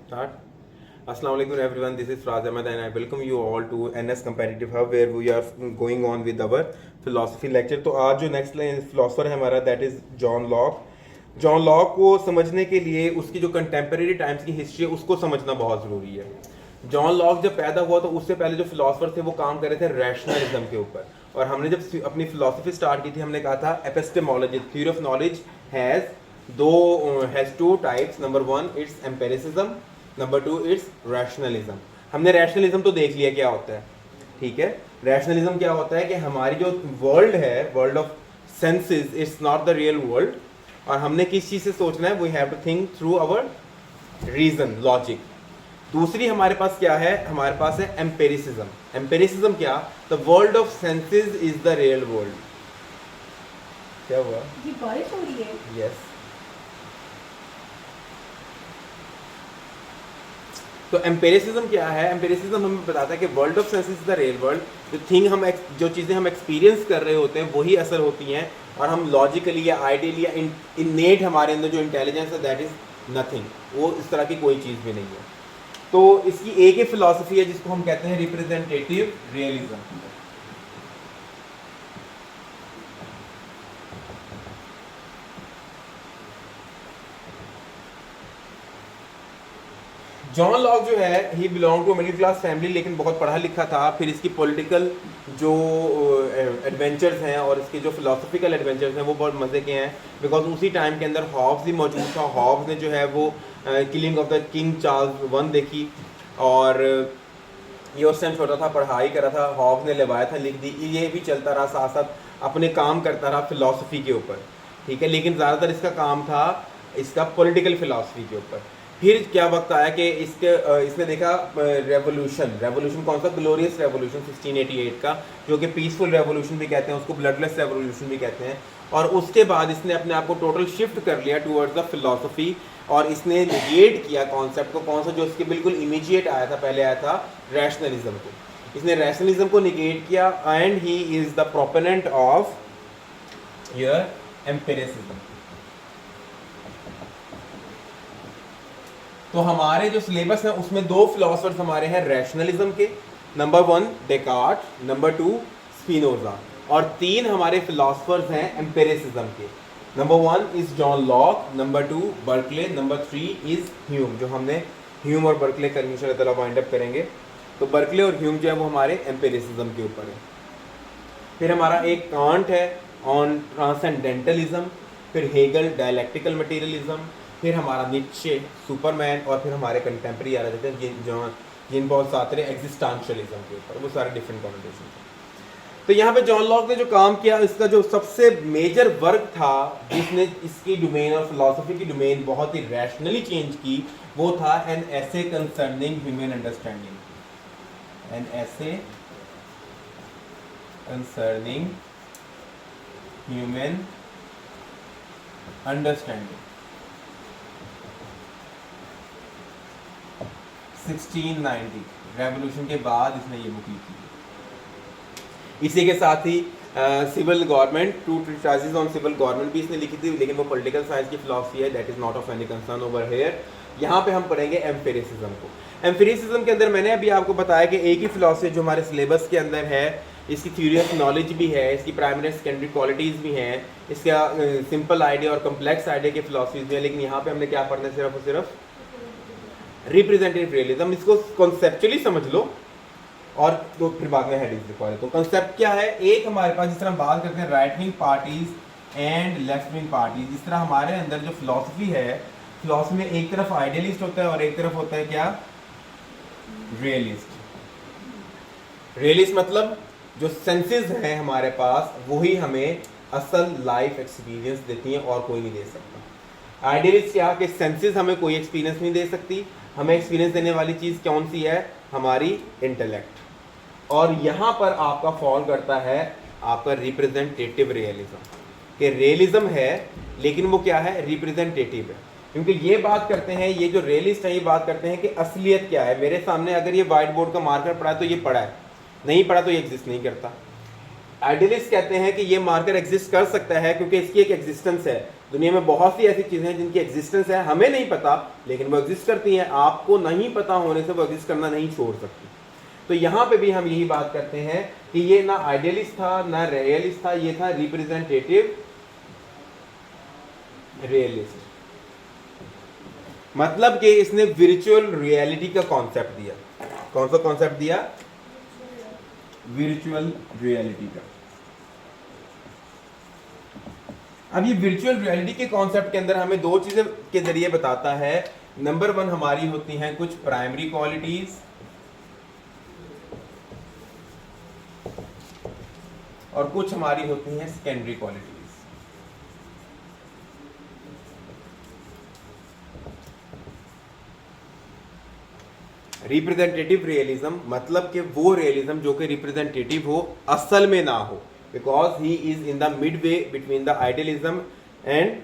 Start. Assalamu alaikum everyone. This is Fraz Ahmed and I welcome you all to NS Competitive Hub where we are going on with our philosophy lecture. तो आज जो next philosopher है हमारा that is John Locke. John Locke को समझने के लिए उसकी जो कंटेम्प्रेरी टाइम्स की हिस्ट्री है उसको समझना बहुत ज़रूरी है. जॉन लॉक जब पैदा हुआ तो उससे पहले जो फिलोसफर थे वो काम कर रहे थे रैशनलिज्म के ऊपर. और हमने जब अपनी फिलोसफी स्टार्ट की थी हमने कहा था epistemology theory of knowledge has two types. Number one it's empiricism, number two it's rationalism. हमने रैशनलिज्म तो देख लिया क्या होता है, ठीक है. रैशनलिज्म क्या होता है कि हमारी जो वर्ल्ड है, world of senses, it's not the real world. और हमने किस चीज़ से सोचना है, we have to think through our reason, logic. दूसरी हमारे पास क्या है, हमारे पास है एम्पेरिसिज्म. एम्पेरिसिज्म क्या, the world of senses is the real world. क्या हुआ, ये बारिश हो रही है. यस. तो एम्पेरिसिज्म क्या है, एम्पेरिसिज्म हमें बताता है कि world of senses is the real world. जो चीज़ें हम एक्सपीरियंस कर रहे होते हैं वही असर होती हैं. और हम लॉजिकली या आइडियली या इनेट हमारे अंदर जो इंटेलिजेंस है दैट इज नथिंग, वो इस तरह की कोई चीज़ भी नहीं है. तो इसकी एक ही फिलॉसफी है जिसको हम कहते हैं रिप्रेजेंटेटिव रियलिज्म. जॉन लॉक जो है he belong to middle class family, लेकिन बहुत पढ़ा लिखा था. फिर इसकी पॉलिटिकल जो एडवेंचर्स हैं और इसके जो फिलोसफिकल एडवेंचर्स हैं वो बहुत मज़े के हैं. बिकॉज उसी टाइम के अंदर हॉब्स भी मौजूद था. हॉब्स ने जो है वो killing of the king Charles one देखी. और ये उस टाइम छोटा था, पढ़ाई कर रहा था. हॉब्स ने लेवायथन लिख दी. ये भी चलता रहा, साथ साथ अपने काम करता रहा फिलोसफी के ऊपर, ठीक है. लेकिन ज़्यादातर इसका काम था इसका पॉलिटिकल फिलोसफी के ऊपर. फिर क्या वक्त आया कि इसने देखा रेवोल्यूशन कौन सा, ग्लोरियस रेवोल्यूशन 1688 का, जो कि पीसफुल रेवोल्यूशन भी कहते हैं उसको, ब्लडलेस रेवोल्यूशन भी कहते हैं. और उसके बाद इसने अपने आप को टोटल शिफ्ट कर लिया टूवर्ड्स द फिलोसफी. और इसने निगेट किया कॉन्सेप्ट को, कौन सा, जो इसके बिल्कुल इमीडिएट आया था, पहले आया था रैशनलिज्म को. इसने रैशनलिज्म को निगेट किया and he is the proponent of your empiricism. तो हमारे जो सिलेबस है उसमें दो फिलोसफर्स हमारे हैं रैशनलिज्म के. Number one Descartes, number two Spinoza. और तीन हमारे फिलोसफर्स हैं एम्पेरिसिज्म के. Number one is John Locke, number two Berkeley, number three is Hume. जो हमने ह्यूम और बर्कले का इंशाअल्लाह वाइंड अप करेंगे. तो बर्कले और ह्यूम जो है वो हमारे एम्पेरिसिज्म के ऊपर है. फिर हमारा एक कांट है ऑन ट्रांसेंडेंटलिज्म. फिर हेगल डायलैक्टिकल मटेरियलिज्म. फिर हमारा नीचे सुपरमैन. और फिर हमारे कंटेम्प्रेरी आ जाते हैं जिन बहुत सारे एग्जिस्टेंशियलिज्म के ऊपर, वो सारे डिफरेंट कॉन्वर्सेशन हैं. तो यहाँ पे जॉन लॉक ने जो काम किया, इसका जो सबसे मेजर वर्क था जिसने इसकी डोमेन और फिलोसफी की डोमेन बहुत ही रैशनली चेंज की, वो था an essay concerning human understanding. An essay concerning human understanding 1690 revolution के बाद इसने ये बुक लिखी. इसी के साथ ही civil government, two treatises on civil government भी इसने लिखी थी, लेकिन वो पॉलिटिकल साइंस की फिलॉसफी है, that is not of any concern over here. यहाँ पे हम पढ़ेंगे एम्पेरिसिज्म को. एम्पेरिसिज्म के अंदर मैंने अभी आपको बताया कि एक ही फिलॉसफी जो हमारे सिलेबस के अंदर है, इसकी थ्योरी ऑफ नॉलेज भी है, इसकी प्राइमरी एंड सेकेंडरी क्वालिटीज़ भी हैं, इसका सिंपल आइडिया और कम्प्लेक्स आइडिया की फिलॉसफीज भी है. लेकिन यहाँ पे हमने क्या पढ़ना है, सिर्फ और सिर्फ रिप्रेजेंटेटिव रियलिज्म. इसको कॉन्सेप्चुअली समझ लो और तो फिर बाद में हेडिंग्स लिखवा देता हूँ. कंसेप्ट क्या है, एक हमारे पास जिस तरह हम बात करते हैं right wing parties and left wing parties, इस तरह हमारे अंदर जो फिलॉसफी है, फिलॉसफी में एक तरफ आइडियलिस्ट होता है और एक तरफ होता है क्या, रियलिस्ट. रियलिस्ट मतलब जो सेंसेस हैं हमारे पास वही हमें असल लाइफ एक्सपीरियंस देती हैं और कोई नहीं दे सकता. आइडियलिस्ट क्या कि सेंसेस हमें कोई एक्सपीरियंस नहीं दे सकती, हमें एक्सपीरियंस देने वाली चीज़ कौन सी है, हमारी इंटेलेक्ट. और यहाँ पर आपका फॉल करता है आपका रिप्रेजेंटेटिव रियलिज्म, कि रियलिज्म है लेकिन वो क्या है, रिप्रेजेंटेटिव है. क्योंकि ये बात करते हैं, ये जो रियलिस्ट है ये बात करते हैं कि असलियत क्या है. मेरे सामने अगर ये वाइट बोर्ड का मार्कर पड़ा है तो ये पड़ा है, नहीं पड़ा तो ये एग्जिस्ट नहीं करता. आइडियलिस्ट कहते हैं कि ये मार्कर एग्जिस्ट कर सकता है क्योंकि इसकी एक एग्जिस्टेंस है। दुनिया में बहुत सी ऐसी चीजें हैं जिनकी एग्जिस्टेंस है, हमें नहीं पता लेकिन वो एग्जिस्ट करती हैं। आपको नहीं पता होने से वो एग्जिस्ट करना नहीं छोड़ सकती। तो यहाँ पे भी हम यही बात करते हैं कि ये ना आइडियलिस्ट था ना रियलिस्ट था, ये था रिप्रेजेंटेटिव रियलिस्ट। मतलब कि इसने वर्चुअल रियलिटी का कॉन्सेप्ट दिया। कौन सा कॉन्सेप्ट दिया? वर्चुअल रियलिटी का। अब ये वर्चुअल रियलिटी के कॉन्सेप्ट के अंदर हमें दो चीजें के जरिए बताता है। नंबर 1 हमारी होती हैं कुछ प्राइमरी क्वालिटीज और कुछ हमारी होती हैं सेकेंडरी क्वालिटीज। रिप्रेजेंटेटिव रियलिज्म मतलब कि वो रियलिज्म जो कि रिप्रेजेंटेटिव हो, असल में ना हो, because he is in the mid way between the idealism and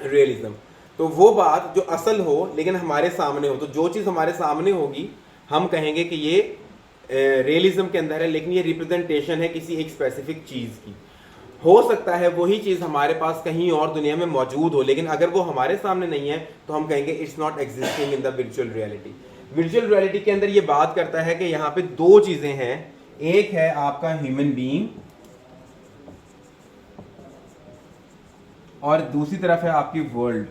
realism. तो वो बात जो असल हो लेकिन हमारे सामने हो, तो जो चीज़ हमारे सामने होगी हम कहेंगे कि ये रियलिज्म के अंदर है, लेकिन ये रिप्रेजेंटेशन है किसी एक स्पेसिफिक चीज़ की। हो सकता है वही चीज़ हमारे पास कहीं और दुनिया में मौजूद हो, लेकिन अगर वो हमारे सामने नहीं है तो हम कहेंगे it's not existing in the virtual reality. Virtual reality के अंदर ये बात करता है कि यहाँ पे दो चीजें हैं, एक है आपका ह्यूमन बीइंग और दूसरी तरफ है आपकी वर्ल्ड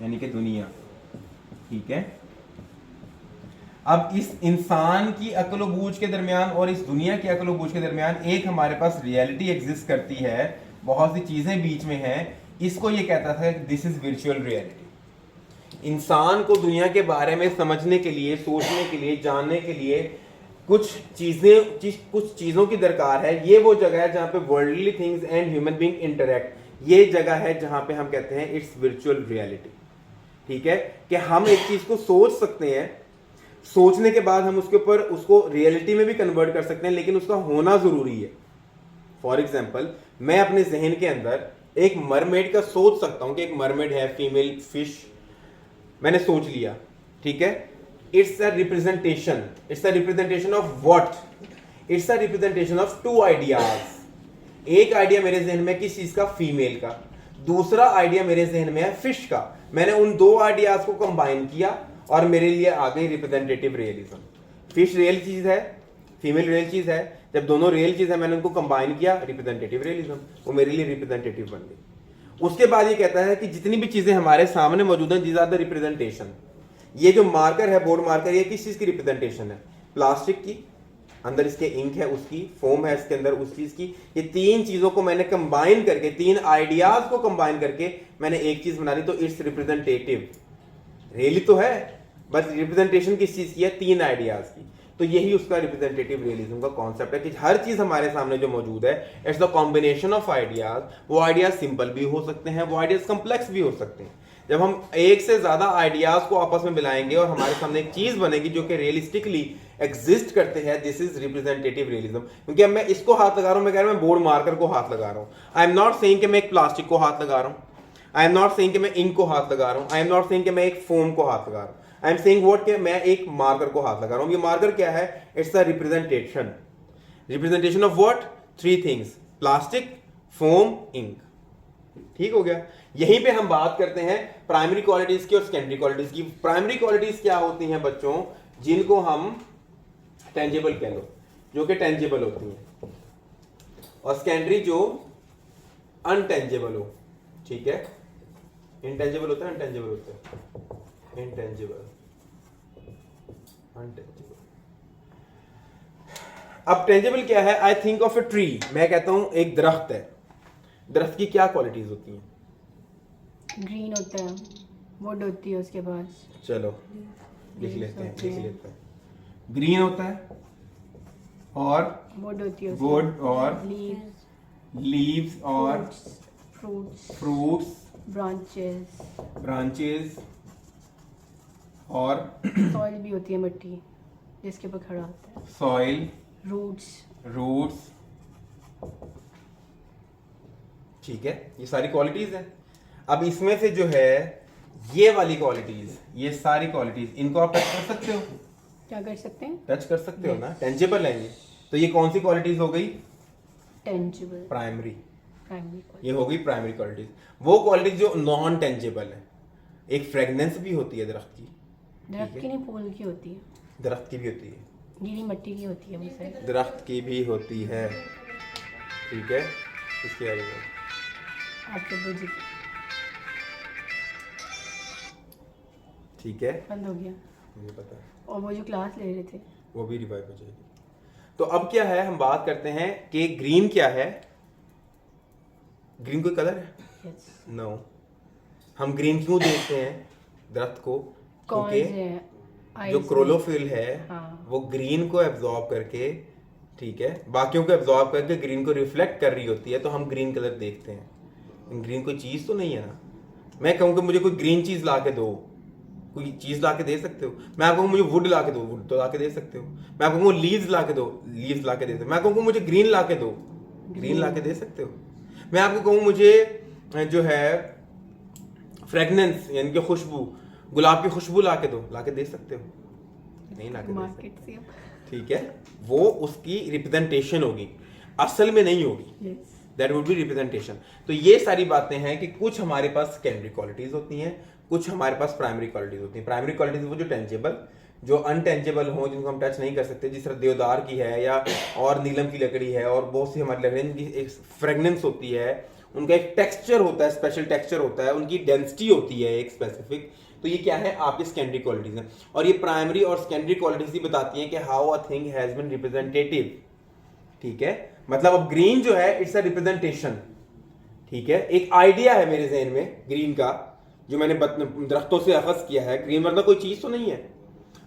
यानी कि दुनिया। ठीक है, अब इस इंसान की अक्ल बूझ के दरमियान और इस दुनिया की अक्ल बूझ के दरमियान एक हमारे पास रियलिटी एग्जिस्ट करती है, बहुत सी चीजें बीच में हैं, इसको ये कहता था दिस इज वर्चुअल रियलिटी। इंसान को दुनिया के बारे में समझने के लिए, सोचने के लिए, जानने के लिए कुछ चीजों की दरकार है। ये वो जगह है जहां पे worldly things and human being interact. ये जगह है जहां पे हम कहते हैं इट्स वर्चुअल रियलिटी। ठीक है, कि हम एक चीज को सोच सकते हैं, सोचने के बाद हम उसके ऊपर उसको रियलिटी में भी कन्वर्ट कर सकते हैं, लेकिन उसका होना जरूरी है। फॉर एग्जाम्पल, मैं अपने जहन के अंदर एक मरमेड का सोच सकता हूं कि एक मरमेड है, फीमेल फिश, मैंने सोच लिया। ठीक है, it's a representation. It's a representation of what? It's a representation of two ideas. एक आइडिया मेरे जहन में किस चीज का? फीमेल का। दूसरा आइडिया मेरे जहन में है फिश का। मैंने उन दो आइडियाज को कंबाइन किया और मेरे लिए आ गई रिप्रेजेंटेटिव रियलिज्म। फिश रियल चीज है, फीमेल रियल चीज है। जब दोनों रियल चीज है मैंने उनको कंबाइन किया, रिप्रेजेंटेटिव रियलिज्म, वो मेरे लिए रिप्रेजेंटेटिव बन गई। उसके बाद ये कहता है कि जितनी भी चीजें हमारे सामने मौजूद हैं, दीज आर द रिप्रेजेंटेशन। ये जो मार्कर है, बोर्ड मार्कर, ये किस चीज की रिप्रेजेंटेशन है? प्लास्टिक की, अंदर इसके इंक है उसकी, फोम है इसके अंदर उस चीज की। ये तीन चीजों को मैंने कंबाइन करके, तीन आइडियाज को कंबाइन करके मैंने एक चीज बना दी, तो इट्स रिप्रेजेंटेटिव। रियली तो है, बस रिप्रेजेंटेशन किस चीज की है? तीन आइडियाज की। तो यही उसका रिप्रेजेंटेटिव रियलिज्म का कॉन्सेप्ट है कि हर चीज हमारे सामने जो मौजूद है, it's the combination of ideas. वो आइडियाज सिंपल भी हो सकते हैं, वो आइडियाज कॉम्प्लेक्स भी हो सकते हैं। जब हम एक से ज्यादा आइडियाज को आपस में मिलाएंगे और हमारे सामने एक चीज बनेगी जो कि रियलिस्टिकली एग्जिस्ट करते हैं, दिस इज रिप्रेजेंटेटिव रियलिज्म। क्योंकि अब मैं इसको हाथ लगा रहा हूं, मैं कह रहा हूं मैं बोर्ड मार्कर को हाथ लगा रहा हूं। आई एम नॉट सेइंग कि मैं एक प्लास्टिक को हाथ लगा रहा हूं, आई एम नॉट सेइंग कि मैं इंक को हाथ लगा रहा हूं, आई एम नॉट सेइंग कि मैं एक फोम को हाथ लगा रहा हूं। आई एम सेइंग व्हाट, कि मैं एक मार्कर को हाथ लगा रहा हूं। ये मार्कर क्या है? It's a representation. Representation of what? Three things, plastic, foam, ink. ठीक हो गया। यहीं पे हम बात करते हैं प्राइमरी क्वालिटीज की और सेकेंडरी क्वालिटीज की। प्राइमरी क्वालिटीज क्या होती हैं बच्चों? जिनको हम टेंजिबल कह लो, जो कि टेंजिबल होती हैं, और सेकेंडरी जो अनटेंजिबल हो। ठीक है, इंटेंजिबल होता है, अनटेंजिबल होता है, इंटेंजिबल, अनटेंजिबल। अब टेंजिबल क्या है? I think of a tree, मैं कहता हूं एक दरख्त है। दरख्त की क्या क्वालिटीज होती हैं? ग्रीन होता है, वुड होती है उसके पास। चलो लिख लेते हैं। ग्रीन होता है और वुड होती है, वुड और लीव्स और फ्रूट्स, ब्रांचेस और सॉइल भी होती है, मिट्टी जिसके ऊपर खड़ा होता है, सॉइल, रूट्स। ठीक है, ये सारी क्वालिटीज हैं। अब इसमें से जो है ये वाली क्वालिटीज, ये सारी क्वालिटीज, इनको आप टच कर सकते हो? क्या कर सकते हैं? टच कर सकते हो ना, टेंजिबल है ये। तो ये कौन सी क्वालिटीज हो गई? टेंजिबल प्राइमरी, प्राइमरी ये होगी प्राइमरी क्वालिटीज। वो क्वालिटीज जो नॉन टेंजेबल है, एक फ्रेगनेंस भी होती है दरख्त की, दरख्त की नहीं फूल की होती है, दरख्त की भी होती है, गीली मिट्टी की होती है वो शायद। दरख्त की भी होती है, ठीक है। इसके आगे आपके बुझ ठीक है, बंद हो गया। मुझे पता है, और वो जो क्लास ले रहे थे वो भी रिवाइव हो जाएगी। तो अब क्या है, हम बात करते हैं कि ग्रीन क्या है। ग्रीन कोई कलर है? Yes no. हम ग्रीन क्यों देखते हैं दरख्त को? कौन क्योंकि से जो eyes क्रोलोफिल है हाँ। वो ग्रीन को एब्जॉर्ब करके, ठीक है, बाकियों को एब्जॉर्ब करके ग्रीन को रिफ्लेक्ट कर रही होती है, तो हम ग्रीन कलर देखते हैं। ग्रीन कोई चीज़ तो नहीं है ना। मैं कहूँ कि मुझे कोई ग्रीन चीज़ ला के दो, कोई चीज़ ला के दे सकते हो। मैं आपको कहूँ मुझे वुड ला के दो, वुड तो ला के दे सकते हो। मैं आपको कहूँ लीव्स ला के दो, लीव्स ला के दे सकते हो। मैं आपको कहूँ मुझे ग्रीन ला के दो, ग्रीन ला के दे सकते हो। मैं आपको कहूँ मुझे जो है फ्रेगनेंस यानी कि खुशबू, गुलाब की खुशबू ला के दो, ला के दे सकते हो? नहीं ला के दे सकते, मार्केट से ठीक है। वो उसकी रिप्रेजेंटेशन होगी, असल में नहीं होगी। Yes that would be representation. तो ये सारी बातें हैं कि कुछ हमारे पास सेकेंडरी क्वालिटीज होती हैं, कुछ हमारे पास प्राइमरी क्वालिटीज होती हैं। प्राइमरी क्वालिटीज वो जो टेंजेबल, जो अनटेंजेबल हो, जिनको हम टच नहीं कर सकते, जिस तरह देवदार की है या और नीलम की लकड़ी है और बहुत सी हमारी लकड़ी, जिनकी एक फ्रेगनेंस होती है, उनका एक टेक्सचर होता है, स्पेशल टेक्सचर होता है, उनकी डेंसिटी होती है एक स्पेसिफिक। तो ये क्या है, आपकी सेकेंडरी क्वालिटीज हैं। और ये प्राइमरी और सेकेंडरी क्वालिटीज ही बताती हैं कि how a thing has been representative, ठीक है। मतलब अब ग्रीन जो है इट्स अ रिप्रेजेंटेशन, ठीक है, एक आइडिया है मेरे जहन में ग्रीन का, जो मैंने दरख्तों से अखज किया है। ग्रीन मतलब कोई चीज तो नहीं है,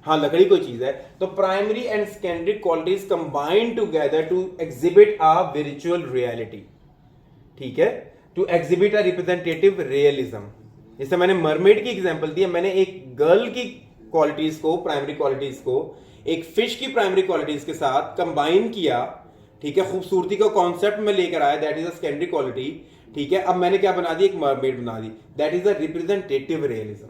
हाँ लकड़ी कोई चीज है। तो primary and secondary qualities combine together to exhibit a virtual reality, ठीक है, to exhibit a representative realism. जैसे मैंने मरमेड की एग्जांपल दी है, मैंने एक गर्ल की क्वालिटीज को, प्राइमरी क्वालिटीज को एक फिश की प्राइमरी क्वालिटीज के साथ कंबाइन किया, ठीक है, खूबसूरती का कॉन्सेप्ट में लेकर आया, that is a secondary quality, ठीक है। अब मैंने क्या बना दी, एक मरमेड बना दी, that is a representative realism.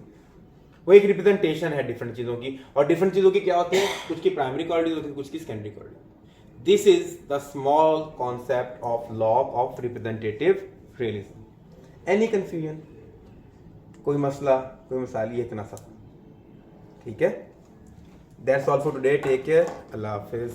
वो एक रिप्रेजेंटेशन है डिफरेंट चीजों की, और डिफरेंट चीजों की क्या होती है, कुछ की प्राइमरी क्वालिटीज होती है, कुछ की secondary quality. This is the small concept of law of representative realism. Any confusion, कोई मसला, कोई मसाइल, ये इतना सा, ठीक है। That's all for today, take care, अल्लाह हाफिज।